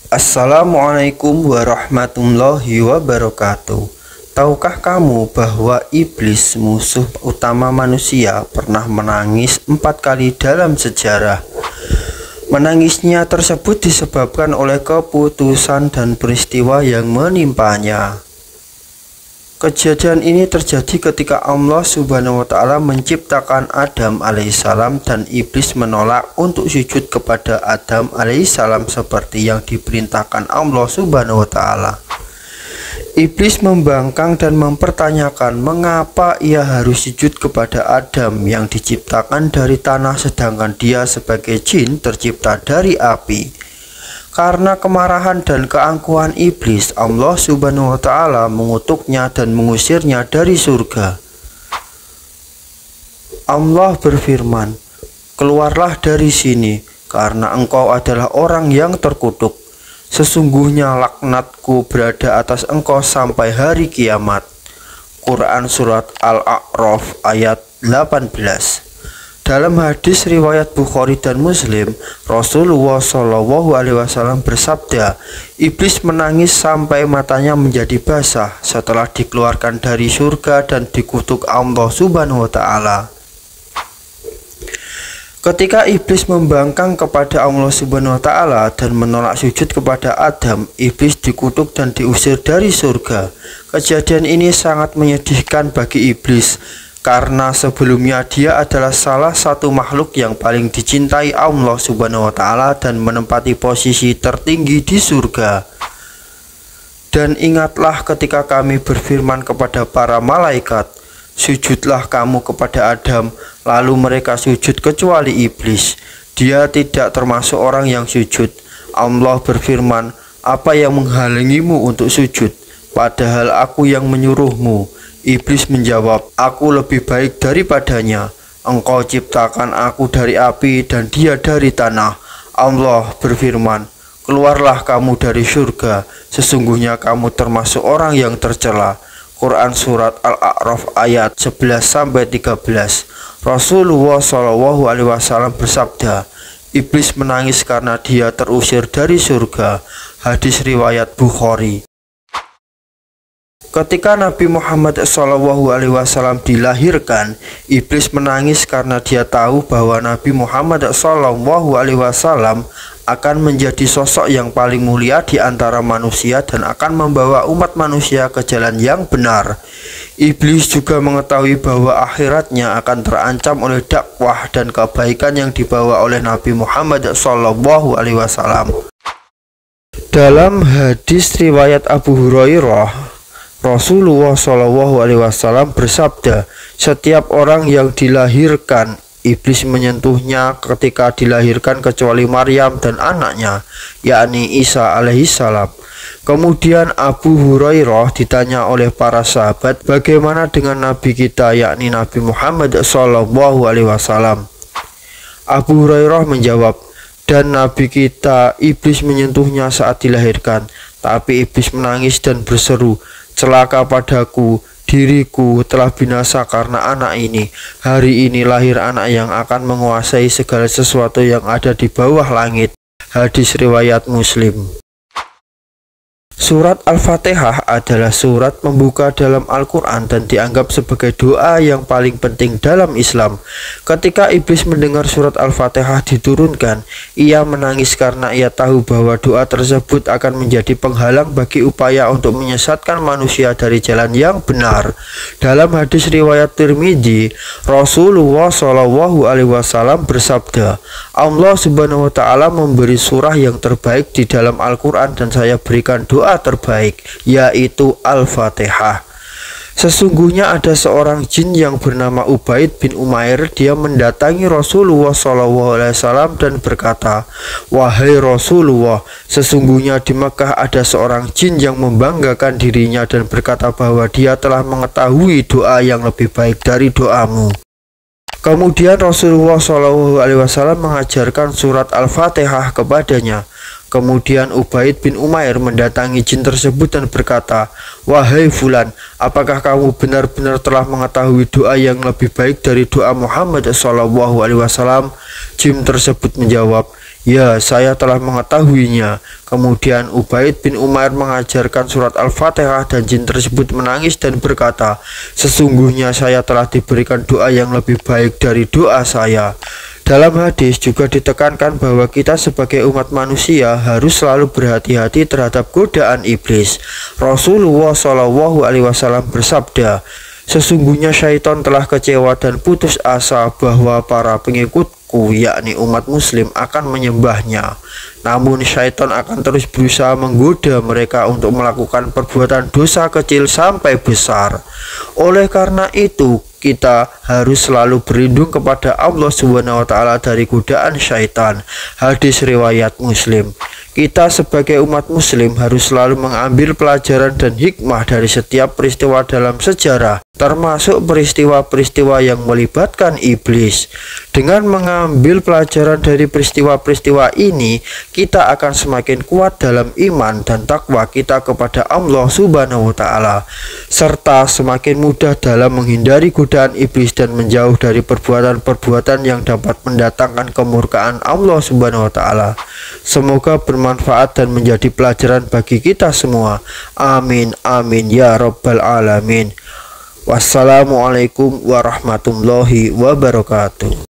Assalamualaikum warahmatullahi wabarakatuh. Tahukah kamu bahwa iblis, musuh utama manusia, pernah menangis 4 kali dalam sejarah? Menangisnya tersebut disebabkan oleh keputusan dan peristiwa yang menimpanya. Kejadian ini terjadi ketika Allah Subhanahu wa Ta'ala menciptakan Adam alaihissalam dan iblis menolak untuk sujud kepada Adam alaihissalam seperti yang diperintahkan Allah Subhanahu wa Ta'ala. Iblis membangkang dan mempertanyakan mengapa ia harus sujud kepada Adam yang diciptakan dari tanah sedangkan dia sebagai jin tercipta dari api. Karena kemarahan dan keangkuhan iblis, Allah Subhanahu wa Ta'ala mengutuknya dan mengusirnya dari surga. Allah berfirman, "Keluarlah dari sini, karena engkau adalah orang yang terkutuk. Sesungguhnya laknatku berada atas engkau sampai hari kiamat." Quran Surat Al-A'raf ayat 18. Dalam hadis riwayat Bukhari dan Muslim, Rasulullah SAW bersabda, iblis menangis sampai matanya menjadi basah setelah dikeluarkan dari surga dan dikutuk Allah Subhanahu wa Ta'ala. Ketika iblis membangkang kepada Allah Subhanahu wa Ta'ala dan menolak sujud kepada Adam, iblis dikutuk dan diusir dari surga. Kejadian ini sangat menyedihkan bagi iblis, karena sebelumnya dia adalah salah satu makhluk yang paling dicintai Allah Subhanahu wa Ta'ala dan menempati posisi tertinggi di surga. Dan ingatlah ketika kami berfirman kepada para malaikat, "Sujudlah kamu kepada Adam," lalu mereka sujud kecuali iblis. Dia tidak termasuk orang yang sujud. Allah berfirman, "Apa yang menghalangimu untuk sujud? Padahal aku yang menyuruhmu." Iblis menjawab, "Aku lebih baik daripadanya. Engkau ciptakan aku dari api dan dia dari tanah." Allah berfirman, "Keluarlah kamu dari surga. Sesungguhnya kamu termasuk orang yang tercela." Quran Surat Al-A'raf ayat 11-13. Rasulullah SAW bersabda, iblis menangis karena dia terusir dari surga. Hadis riwayat Bukhari. Ketika Nabi Muhammad SAW dilahirkan, iblis menangis karena dia tahu bahwa Nabi Muhammad SAW akan menjadi sosok yang paling mulia di antara manusia dan akan membawa umat manusia ke jalan yang benar. Iblis juga mengetahui bahwa akhiratnya akan terancam oleh dakwah dan kebaikan yang dibawa oleh Nabi Muhammad SAW. Dalam hadis riwayat Abu Hurairah, Rasulullah SAW bersabda, "Setiap orang yang dilahirkan, iblis menyentuhnya ketika dilahirkan kecuali Maryam dan anaknya, yakni Isa alaihissalam." Kemudian Abu Hurairah ditanya oleh para sahabat, "Bagaimana dengan Nabi kita, yakni Nabi Muhammad SAW?" Abu Hurairah menjawab, "Dan Nabi kita, iblis menyentuhnya saat dilahirkan, tapi iblis menangis dan berseru, 'Celaka padaku, diriku telah binasa karena anak ini. Hari ini lahir anak yang akan menguasai segala sesuatu yang ada di bawah langit.'" Hadis riwayat Muslim. Surat Al-Fatihah adalah surat pembuka dalam Al-Quran dan dianggap sebagai doa yang paling penting dalam Islam. Ketika iblis mendengar surat Al-Fatihah diturunkan, ia menangis karena ia tahu bahwa doa tersebut akan menjadi penghalang bagi upaya untuk menyesatkan manusia dari jalan yang benar. Dalam hadis riwayat Tirmidzi, Rasulullah SAW bersabda, "Allah Subhanahu wa Ta'ala memberi surah yang terbaik di dalam Al-Quran dan saya berikan doa terbaik, yaitu Al-Fatihah. Sesungguhnya ada seorang jin yang bernama Ubaid bin Umair. Dia mendatangi Rasulullah SAW dan berkata, 'Wahai Rasulullah, sesungguhnya di Mekah ada seorang jin yang membanggakan dirinya dan berkata bahwa dia telah mengetahui doa yang lebih baik dari doamu.' Kemudian Rasulullah SAW mengajarkan surat Al-Fatihah kepadanya. Kemudian Ubaid bin Umair mendatangi jin tersebut dan berkata, 'Wahai Fulan, apakah kamu benar-benar telah mengetahui doa yang lebih baik dari doa Muhammad SAW?' Jin tersebut menjawab, Ya, saya telah mengetahuinya. Kemudian Ubaid bin Umair mengajarkan surat Al-Fatihah dan jin tersebut menangis dan berkata, sesungguhnya saya telah diberikan doa yang lebih baik dari doa saya. Dalam hadis juga ditekankan bahwa kita sebagai umat manusia harus selalu berhati-hati terhadap godaan iblis. Rasulullah SAW bersabda, sesungguhnya syaitan telah kecewa dan putus asa bahwa para pengikutku, yakni umat muslim, akan menyembahnya. Namun syaitan akan terus berusaha menggoda mereka untuk melakukan perbuatan dosa kecil sampai besar. Oleh karena itu, kita harus selalu berlindung kepada Allah SWT dari godaan syaitan. Hadis riwayat Muslim. Kita sebagai umat muslim harus selalu mengambil pelajaran dan hikmah dari setiap peristiwa dalam sejarah, termasuk peristiwa-peristiwa yang melibatkan iblis. Dengan mengambil pelajaran dari peristiwa-peristiwa ini, kita akan semakin kuat dalam iman dan takwa kita kepada Allah Subhanahu wa Ta'ala, serta semakin mudah dalam menghindari godaan iblis dan menjauh dari perbuatan-perbuatan yang dapat mendatangkan kemurkaan Allah Subhanahu wa Ta'ala. Semoga bermanfaat dan menjadi pelajaran bagi kita semua. Amin amin ya rabbal alamin. Wassalamualaikum warahmatullahi wabarakatuh.